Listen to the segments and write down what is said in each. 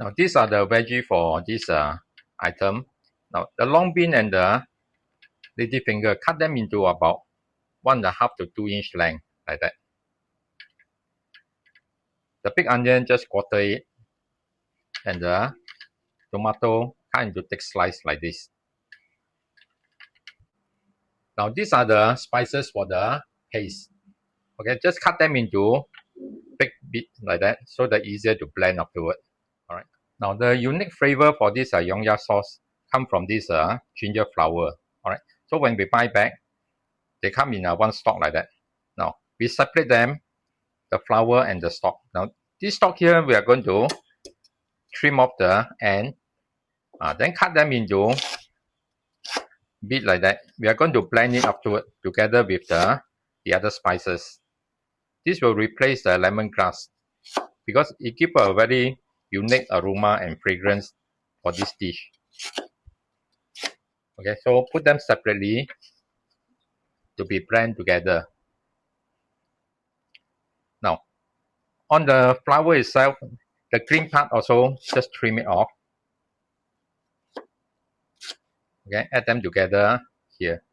Now these are the veggie for this item. Now the long bean and the lady finger, cut them into about 1.5 to 2 inch length, like that. The big onion, just quarter it, and the tomato cut into thick slice like this. Now these are the spices for the paste. Okay, just cut them into big bit like that, so that easier to blend afterward. All right. Now the unique flavor for this Nonya sauce come from this ginger flower. All right. So when we buy back, they come in one stock like that. Now we separate them, the flour and the stalk. Now this stalk here we are going to trim off the end, then cut them into bit like that. We are going to blend it afterward together with the other spices. This will replace the lemongrass because it gives a very unique aroma and fragrance for this dish. Okay, so put them separately to be blended together. Now, on the flour itself, the green part also just trim it off. Okay, add them together here.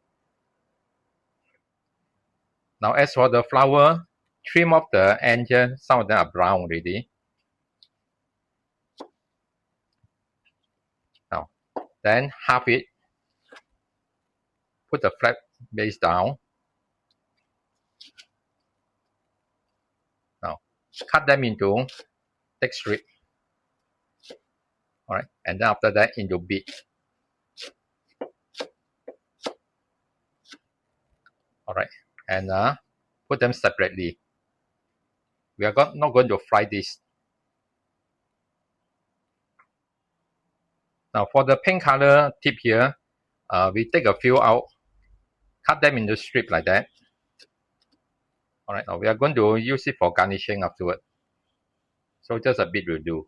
Now, as for the flour, trim off the end here. Some of them are brown already. Now, then half it. Put the flat base down. Now, cut them into thick strip. All right, and then after that into bits. All right, and put them separately. We are not going to fry this. Now for the pink color tip here, we take a few out, cut them into strip like that. All right, now we are going to use it for garnishing afterward. So just a bit will do.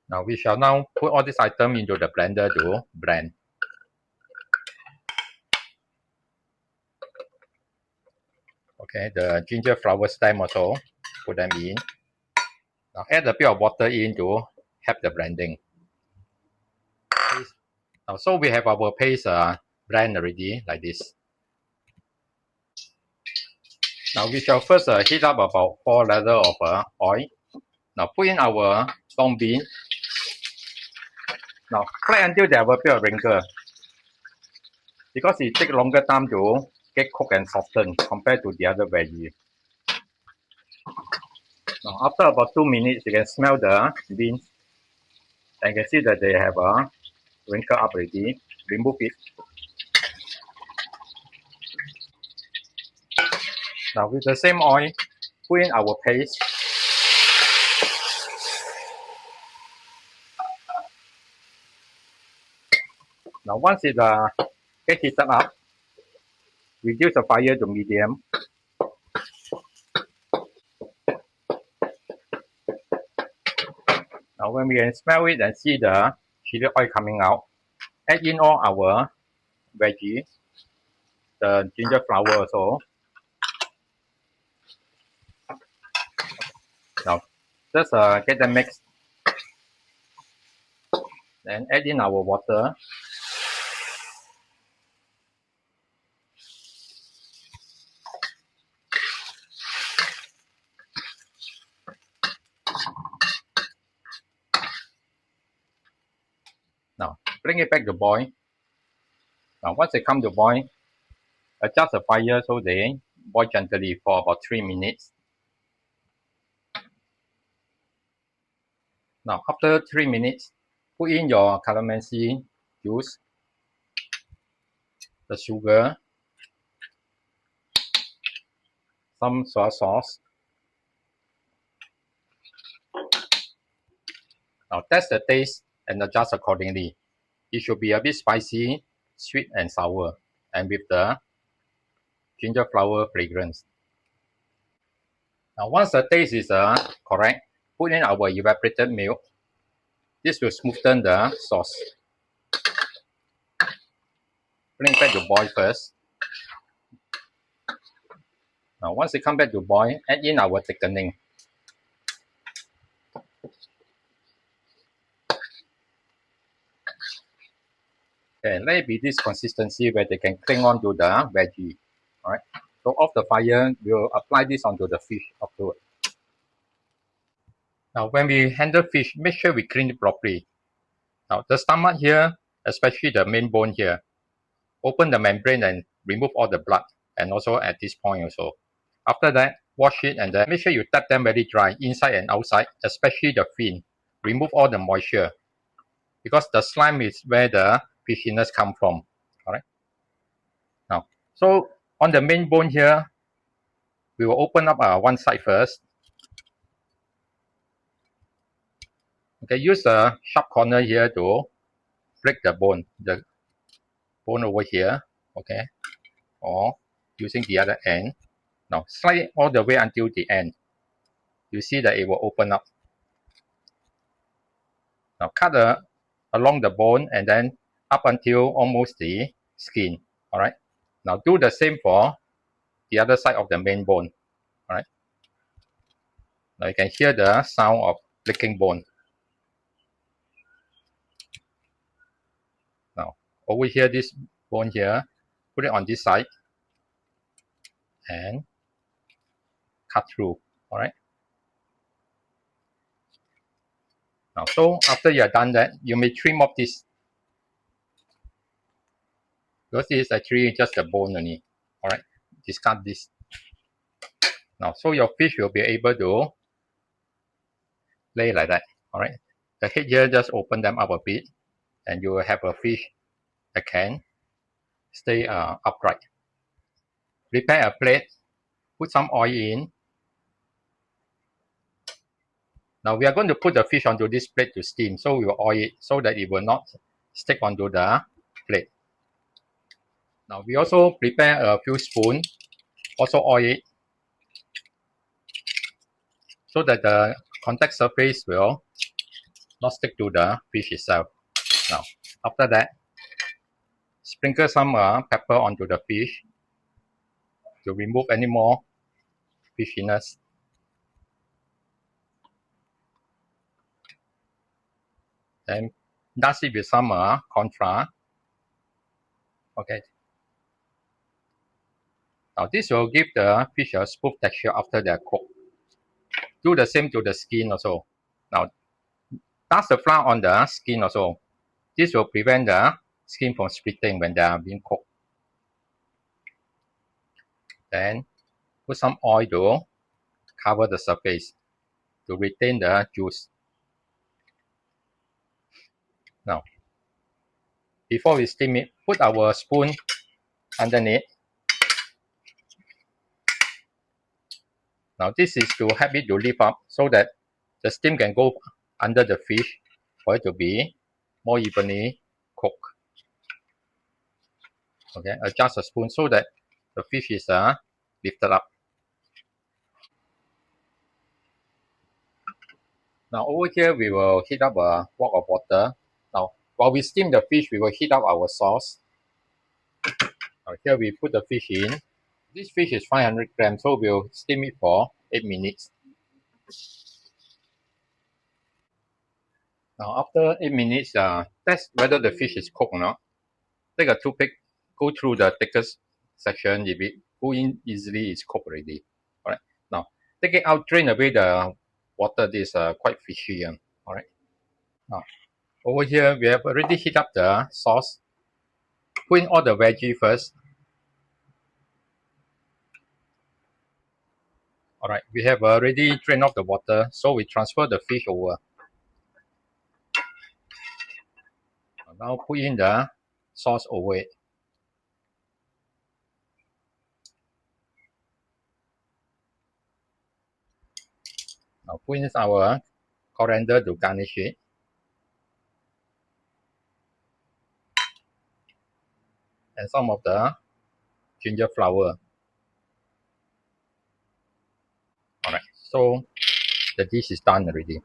Now we shall now put all this item into the blender to blend. Okay, the ginger flower stem also, put them in. Now add a bit of water in to help the blending. Now, so we have our paste blend already, like this. Now we shall first heat up about 4 ladle of oil. Now put in our long bean. Now fry until they have a bit of wrinkle, because it takes longer time to get cooked and softened compared to the other veggie. Now after about 2 minutes, you can smell the beans, and you can see that they have a wrinkle up already. Remove it. Now with the same oil, put in our paste. Now once it gets heated up, reduce the fire to medium. Now when we can smell it and see the chili oil coming out, add in all our veggie, the ginger flower also. Now just get them mixed. Then add in our water. Now bring it back to boil. Now once they come to boil, adjust the fire so they boil gently for about 3 minutes. Now after 3 minutes, put in your calamansi juice, the sugar, some soy sauce. Now test the taste and adjust accordingly. It should be a bit spicy, sweet and sour, and with the ginger flower fragrance. Now once the taste is correct, put in our evaporated milk. This will smoothen the sauce. Bring it back to boil first. Now once it comes back to boil, add in our thickening. Okay, let it be this consistency where they can cling on to the veggie. Alright. So off the fire, we'll apply this onto the fish afterward. Now when we handle fish, make sure we clean it properly. Now the stomach here, especially the main bone here, open the membrane and remove all the blood, and also at this point also. After that, wash it and then make sure you tap them very dry, inside and outside, especially the fin. Remove all the moisture, because the slime is where the fishiness come from. Alright. Now, so on the main bone here, we will open up one side first. Okay, use the sharp corner here to break the bone over here. Okay, or using the other end. Now slide it all the way until the end. You see that it will open up. Now cut along the bone and then up until almost the skin. Alright. Now do the same for the other side of the main bone. Alright. Now you can hear the sound of breaking bone. Now over here, this bone here, put it on this side and cut through. Alright. Now so after you are done that, you may trim off this, because this is actually just a bone only. Alright. Discard this. Now so your fish will be able to lay like that. Alright. The head here, just open them up a bit and you will have a fish that can stay upright. Prepare a plate, put some oil in. Now we are going to put the fish onto this plate to steam, so we will oil it so that it will not stick onto the plate. Now we also prepare a few spoons, also oil it, so that the contact surface will not stick to the fish itself. Now after that, sprinkle some pepper onto the fish to remove any more fishiness. Then dust it with some corn flour. Okay. Now this will give the fish a smooth texture after they are cooked. Do the same to the skin also. Now dust the flour on the skin also. This will prevent the skin from splitting when they are being cooked. Then put some oil to cover the surface to retain the juice. Now, before we steam it, put our spoon underneath. Now this is to help it to lift up so that the steam can go under the fish for it to be more evenly cooked. Okay, adjust the spoon so that the fish is lifted up. Now over here, we will heat up a wok of water. Now, while we steam the fish, we will heat up our sauce. Now here we put the fish in. This fish is 500 grams, so we'll steam it for 8 minutes. Now after 8 minutes, test whether the fish is cooked or not. Take a toothpick, go through the thickest section. If it go in easily, it's cooked already. Alright. Now take it out, drain away the water. This is quite fishy. Alright. Now over here, we have already heat up the sauce. Put in all the veggie first. Alright, we have already drained off the water, so we transfer the fish over. Now put in the sauce over it. Now put in our coriander to garnish it. And some of the ginger flower. Alright, so the dish is done already.